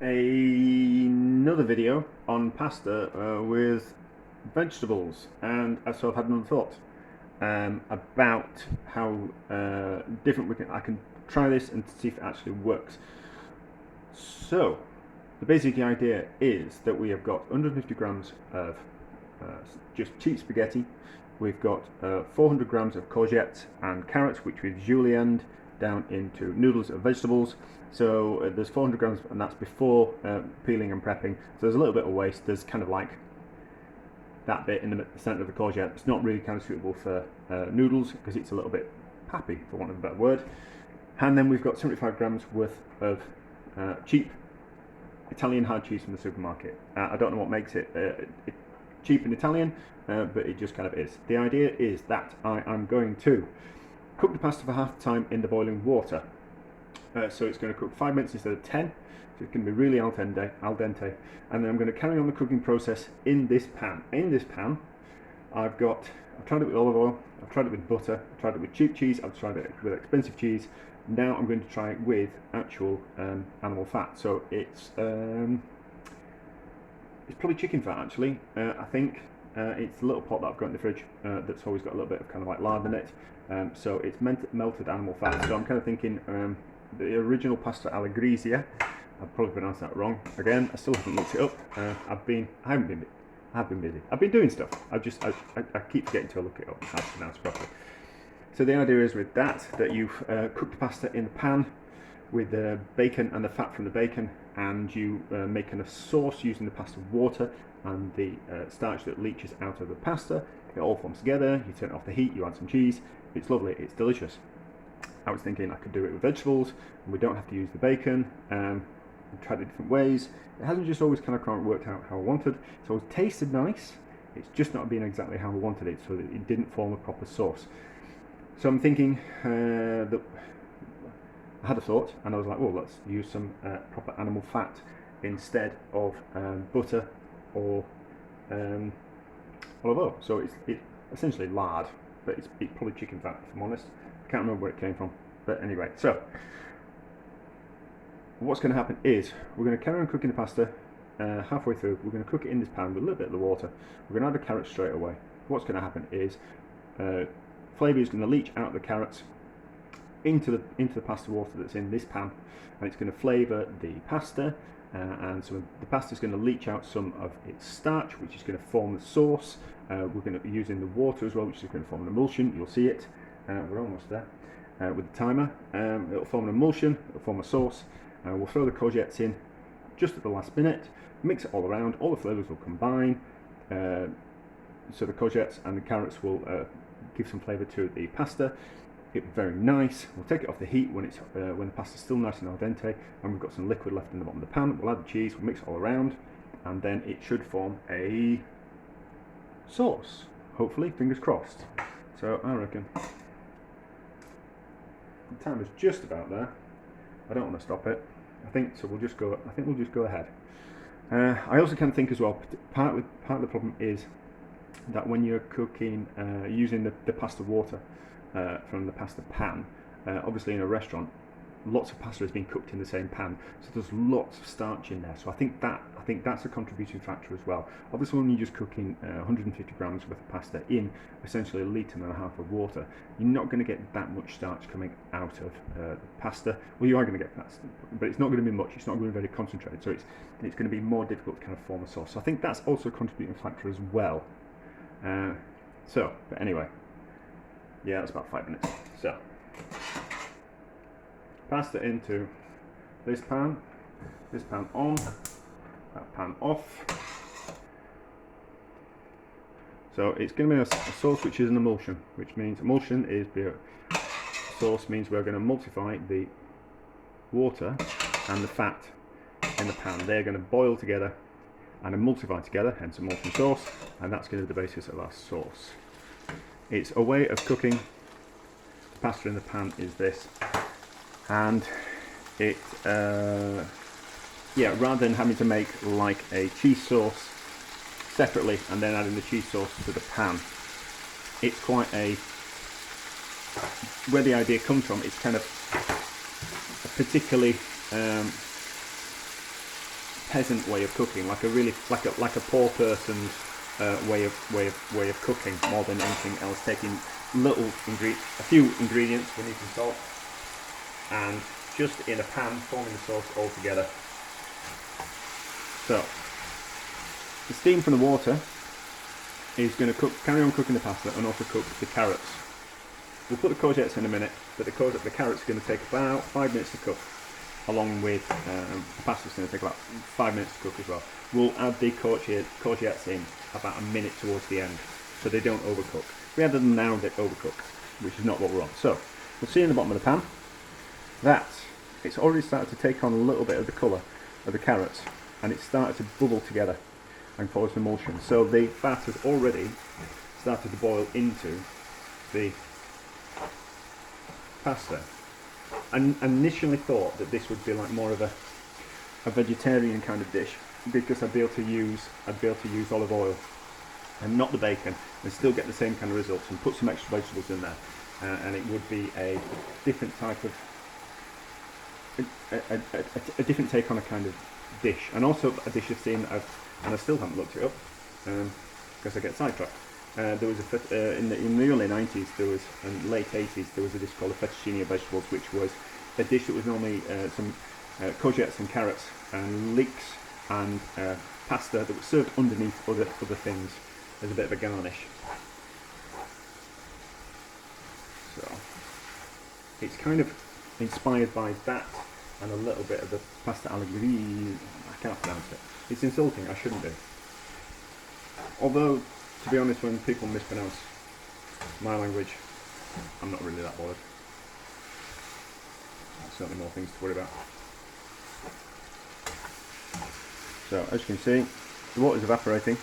another video on pasta with vegetables, and so I've had another thought about how different I can try this and see if it actually works. So the basic idea is that we have got 150 grams of just cheap spaghetti. We've got 400 grams of courgettes and carrots, which we've julienned down into noodles of vegetables. So there's 400 grams, and that's before peeling and prepping. So there's a little bit of waste. There's kind of like that bit in the centre of the courgette. It's not really kind of suitable for noodles because it's a little bit pappy, for want of a better word. And then we've got 75 grams worth of cheap Italian hard cheese from the supermarket. I don't know what makes it cheap and Italian, but it just kind of is. The idea is that I'm going to cook the pasta for half the time in the boiling water. So it's going to cook 5 minutes instead of 10. So it's going to be really al dente. And then I'm going to carry on the cooking process in this pan. In this pan, I've tried it with olive oil, I've tried it with butter, I've tried it with cheap cheese, I've tried it with expensive cheese. Now I'm going to try it with actual animal fat. So it's probably chicken fat actually. I think it's a little pot that I've got in the fridge that's always got a little bit of kind of like lard in it. So it's melted animal fat. So I'm kind of thinking the original pasta alla Gricia. I've probably pronounced that wrong. Again, I still haven't looked it up. I've been busy. I've been doing stuff. I keep forgetting to look it up how to pronounce it properly. So the idea is with that you've cooked the pasta in the pan with the bacon and the fat from the bacon, and you make a sauce using the pasta water and the starch that leaches out of the pasta. It all forms together. You turn off the heat. You add some cheese. It's lovely. It's delicious. I was thinking I could do it with vegetables, and we don't have to use the bacon. I've tried it different ways. It hasn't just always kind of worked out how I wanted. It's always tasted nice. It's just not been exactly how I wanted it, so that it didn't form a proper sauce. So I'm thinking that I had a thought, and I was like, well, let's use some proper animal fat instead of butter or olive oil. So it's essentially lard, but it's probably chicken fat, if I'm honest. I can't remember where it came from, but anyway. So what's going to happen is we're going to carry on cooking the pasta halfway through. We're going to cook it in this pan with a little bit of the water. We're going to add the carrots straight away. What's going to happen is flavour is going to leach out of the carrots into the pasta water that's in this pan, and it's going to flavour the pasta, and so the pasta is going to leach out some of its starch, which is going to form the sauce. We're going to be using the water as well, which is going to form an emulsion. You'll see it. We're almost there with the timer. It'll form an emulsion, it'll form a sauce. We'll throw the courgettes in just at the last minute, mix it all around, all the flavours will combine. So the courgettes and the carrots will give some flavour to the pasta. It'll be very nice. We'll take it off the heat when the pasta's still nice and al dente, and we've got some liquid left in the bottom of the pan. We'll add the cheese, we'll mix it all around, and then it should form a sauce. Hopefully, fingers crossed. So I reckon the timer's just about there. I don't want to stop it. I think so. We'll just go ahead. I also kind of think as well. Part of the problem is that when you're cooking using the pasta water from the pasta pan, obviously in a restaurant, lots of pasta is being cooked in the same pan, so there's lots of starch in there. So I think that's a contributing factor as well. Obviously, when you're just cooking 150 grams worth of pasta in essentially 1.5 litres of water, you're not going to get that much starch coming out of the pasta. Well, you are going to get pasta, but it's not going to be much. It's not going to be very concentrated, so it's going to be more difficult to kind of form a sauce. So I think that's also a contributing factor as well. But anyway, yeah, that's about 5 minutes. So pasta into this pan on, that pan off. So it's going to be a sauce which is an emulsion, which means emulsion is sauce means we're going to emulsify the water and the fat in the pan. They're going to boil together and emulsify together, hence emulsion sauce, and that's going to be the basis of our sauce. It's a way of cooking the pasta in the pan is this. And it, rather than having to make like a cheese sauce separately and then adding the cheese sauce to the pan, it's quite where the idea comes from, it's kind of a particularly peasant way of cooking, like a really like a poor person's way of cooking more than anything else. Taking a few ingredients, we need some salt, and just in a pan forming the sauce all together. So the steam from the water is going to carry on cooking the pasta and also cook the carrots. We'll put the courgettes in a minute, but the carrots are going to take about 5 minutes to cook, along with the pasta's going to take about 5 minutes to cook as well. We'll add the courgettes in about a minute towards the end, so they don't overcook. If we add them now, they overcook, which is not what we're on. So we'll see in the bottom of the pan that it's already started to take on a little bit of the colour of the carrots, and it's started to bubble together and form some emulsion. So the fat has already started to boil into the pasta. I initially thought that this would be like more of a vegetarian kind of dish, because I'd be able to use olive oil and not the bacon, and still get the same kind of results, and put some extra vegetables in there, and it would be a different type of a different take on a kind of dish, and also a dish I've seen, and I still haven't looked it up because I get sidetracked. There was in the early 90s, and late 80s, there was a dish called a fettuccine of vegetables, which was a dish that was normally some courgettes and carrots and leeks and pasta that was served underneath other things as a bit of a garnish. So it's kind of inspired by that and a little bit of the pasta alla Gricia. I can't pronounce it. It's insulting, I shouldn't do. Although, to be honest, when people mispronounce my language, I'm not really that bothered. There's certainly more things to worry about. So, as you can see, the water's evaporating,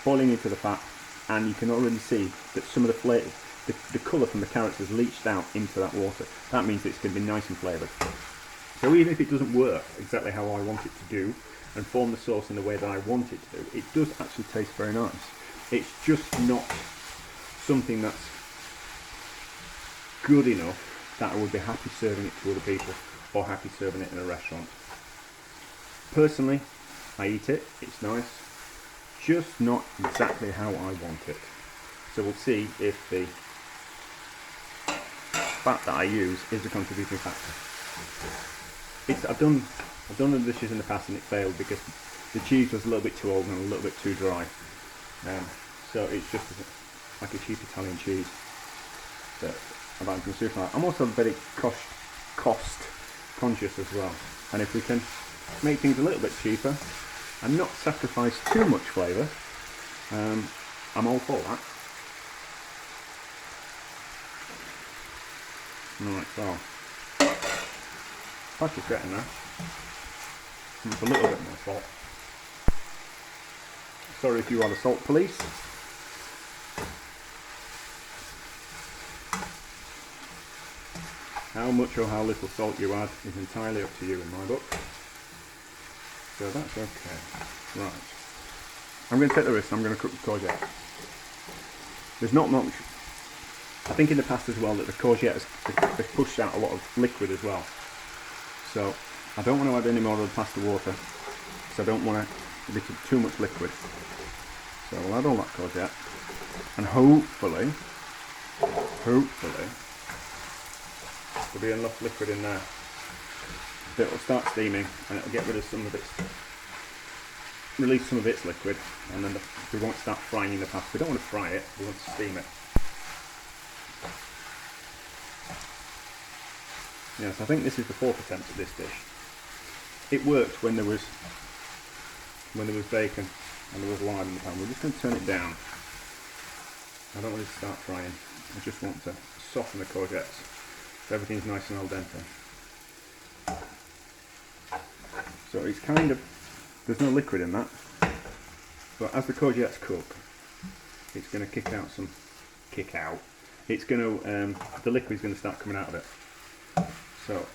boiling into the fat, and you can already see that some of the flavour, the colour from the carrots has leached out into that water. That means it's going to be nice and flavoured. So even if it doesn't work exactly how I want it to do, and form the sauce in the way that I want it to do, it does actually taste very nice. It's just not something that's good enough that I would be happy serving it to other people, or happy serving it in a restaurant. Personally, I eat it, it's nice, just not exactly how I want it. So we'll see if the fat that I use is a contributing factor. I've done other dishes in the past and it failed because the cheese was a little bit too old and a little bit too dry. So it's just like a cheap Italian cheese that I buy from the supermarket. I'm also very cost conscious as well, and if we can make things a little bit cheaper and not sacrifice too much flavour, I'm all for that. Right, so pasta's getting there. Just a little bit more salt. Sorry if you are the salt police. How much or how little salt you add is entirely up to you in my book. So that's okay. Right. I'm going to take the risk, I'm going to cook the courgette. There's not much. I think in the past as well that the courgettes, they've pushed out a lot of liquid as well. So I don't want to add any more of the pasta water, because I don't want to be too much liquid. So we'll add all that courgette, and hopefully there'll be enough liquid in there that it'll start steaming, and it'll get rid of some of its, release some of its liquid, and then we won't start frying the pasta. We don't want to fry it, we want to steam it. Yes, I think this is the fourth attempt at this dish. It worked when there was bacon and there was lard in the pan. We're just going to turn it down. I don't want it to start frying. I just want to soften the courgettes so everything's nice and al dente. So it's kind of, there's no liquid in that, but as the courgettes cook, it's going to the liquid's going to start coming out of it. So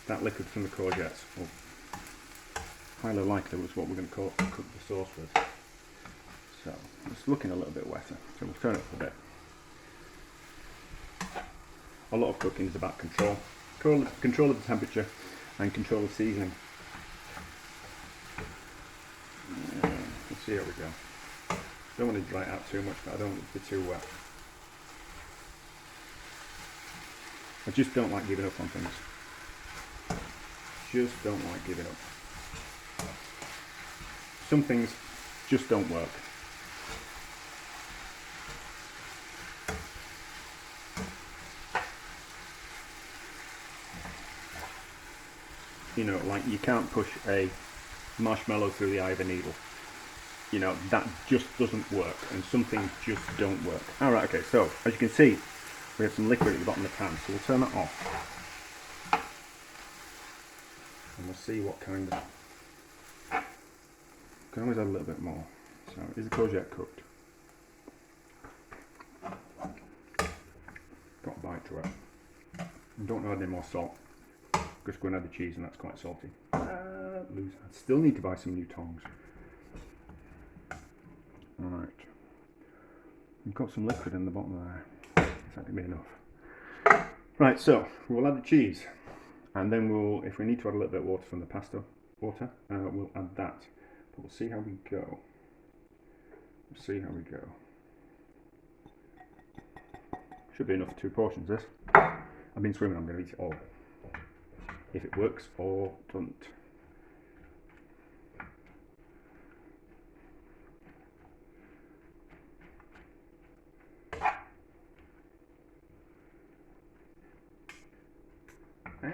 that liquid from the courgettes will highly likely was what we're going to cook the sauce with. So it's looking a little bit wetter, so we'll turn it up a bit. A lot of cooking is about control of the temperature, and control the seasoning. Let's see how we go. Don't want to dry it out too much, but I don't want it to be too wet. I just don't like giving up on things. Just don't like giving up. Some things just don't work. You know, like you can't push a marshmallow through the eye of a needle. You know, that just doesn't work, and some things just don't work. Alright, okay, so as you can see, we have some liquid at the bottom of the pan, so we'll turn that off. And we'll see what kind of... Can always add a little bit more. So, is the courgette cooked? Got a bite to it. I don't add any more salt. Just go and add the cheese, and that's quite salty. I still need to buy some new tongs. Alright. We've got some liquid in the bottom there. Is that going to be enough? Right, so we'll add the cheese, and then we'll, if we need to add a little bit of water from the pasta water, we'll add that. But we'll see how we go. We'll see how we go. Should be enough for 2 portions, this. I've been swimming, I'm going to eat it all. If it works or doesn't. I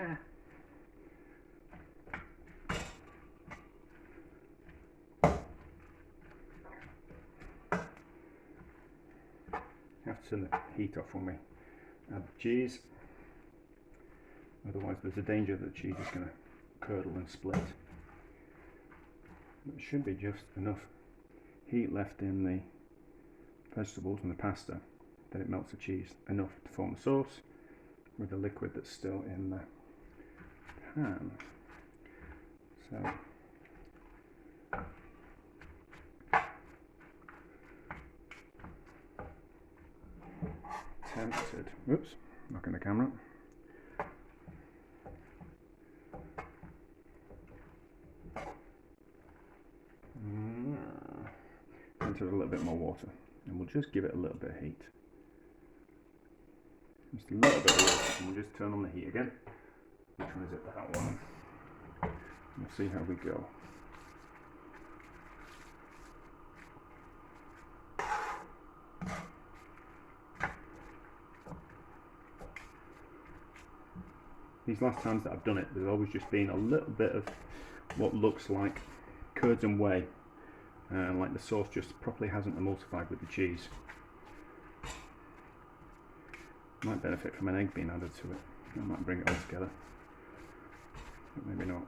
have to turn the heat off when we add the cheese. Otherwise there's a danger that the cheese is going to curdle and split. There should be just enough heat left in the vegetables and the pasta that it melts the cheese enough to form the sauce with the liquid that's still in the pan. So tempted. Oops, knocking the camera. Into a little bit more water, and we'll just give it a little bit of heat. Just a little bit of water, and we'll just turn on the heat again. Which one is it? That one. We'll see how we go. These last times that I've done it, there's always just been a little bit of what looks like curds and whey. Like the sauce just properly hasn't emulsified with the cheese. Might benefit from an egg being added to it. That might bring it all together. But maybe not.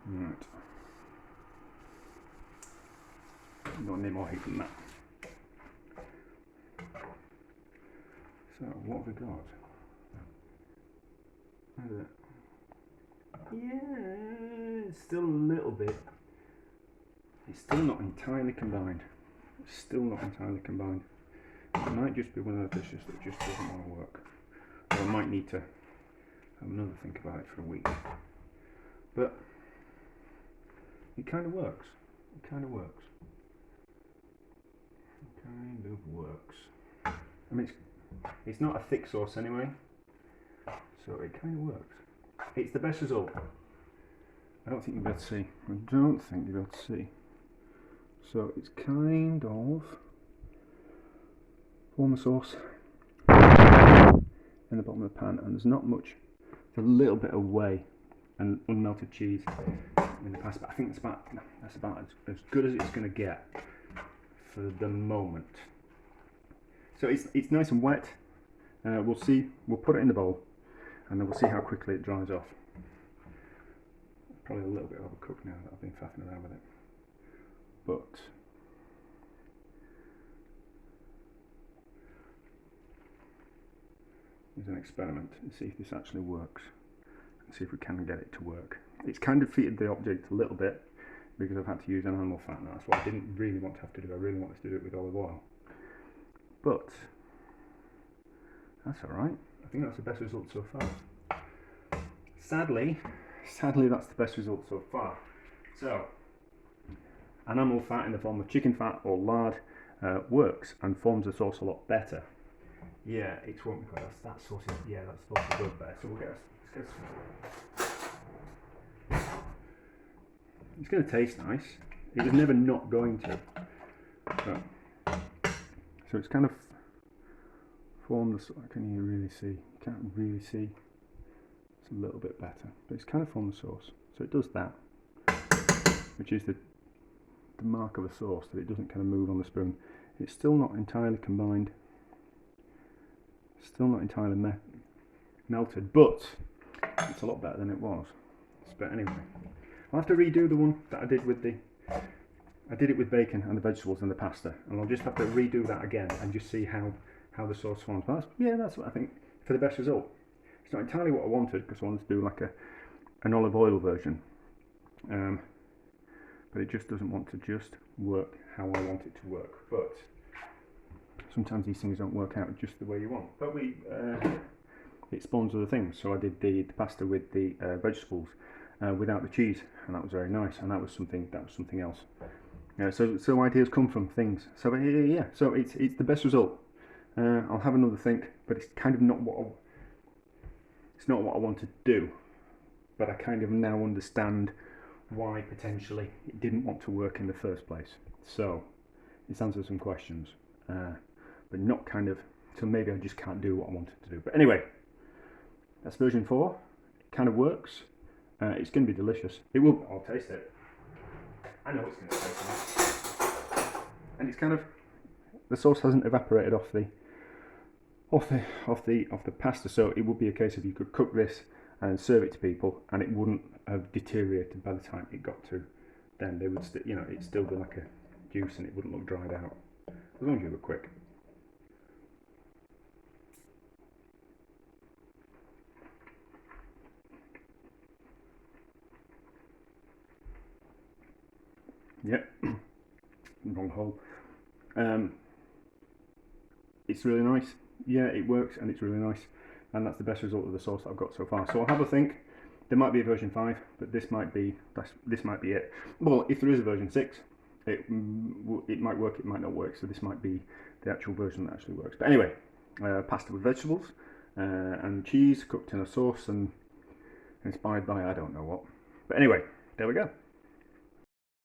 Right. Don't need more heat than that. So what have we got? What is it? Yeah, it's still a little bit. It's still not entirely combined. It's still not entirely combined. It might just be one of those dishes that just doesn't want to work. Or I might need to have another think about it for a week. But it kind of works. It kind of works. It kind of works. I mean, it's not a thick sauce anyway, so it kind of works. It's the best result. I don't think you'll be able to see. I don't think you'll be able to see. So it's kind of form the sauce in the bottom of the pan, and there's not much. There's a little bit of whey and unmelted cheese in the pasta, but I think that's about as good as it's going to get for the moment. So it's nice and wet. We'll see. We'll put it in the bowl, and then we'll see how quickly it dries off. Probably a little bit overcooked now that I've been faffing around with it, but it's an experiment and see if this actually works, and see if we can get it to work. It's kind of defeated the object a little bit because I've had to use animal fat now. That's what I didn't really want to have to do. I really wanted to do it with olive oil, but That's all right. I think that's the best result so far. Sadly, that's the best result so far. So, animal fat in the form of chicken fat or lard works and forms the sauce a lot better. Yeah, it's what we call that sauce. Yeah, that sauce is good there. So we'll let's get some. It's going to taste nice. It was never not going to. So it's kind of formed the. Can you really see? You can't really see. It's a little bit better, but it's kind of formed the sauce. So it does that, which is the mark of a sauce, that it doesn't kind of move on the spoon. It's still not entirely combined. Still not entirely melted, but it's a lot better than it was. But anyway, I'll have to redo the one that I did with I did it with bacon and the vegetables and the pasta, and I'll just have to redo that again and just see how the sauce forms. But that's what I think for the best result. It's not entirely what I wanted, because I wanted to do like an olive oil version, but it just doesn't want to just work how I want it to work. But sometimes these things don't work out just the way you want. But it spawns other things. So I did the pasta with the vegetables without the cheese, and that was very nice. And that was something else. So ideas come from things. So yeah. So it's the best result. I'll have another think, but it's kind of not what I want to do. But I kind of now understand why potentially it didn't want to work in the first place. So it's answered some questions. But not kind of, so maybe I just can't do what I wanted to do. But anyway, that's version 4. It kind of works. It's going to be delicious. It will. I'll taste it. I know it's going to taste nice. And it's kind of, the sauce hasn't evaporated off the pasta. So it would be a case of you could cook this and serve it to people, and it wouldn't have deteriorated by the time it got to. Then they would, it'd still be like a juice, and it wouldn't look dried out. As long as you were quick. Yep, wrong hole. It's really nice. Yeah, it works, and it's really nice, and that's the best result of the sauce that I've got so far. So I'll have a think. There might be a version 5, but this might be it. Well, if there is a version 6, it might work, it might not work. So this might be the actual version that actually works. But anyway, pasta with vegetables and cheese cooked in a sauce and inspired by I don't know what. But anyway, there we go.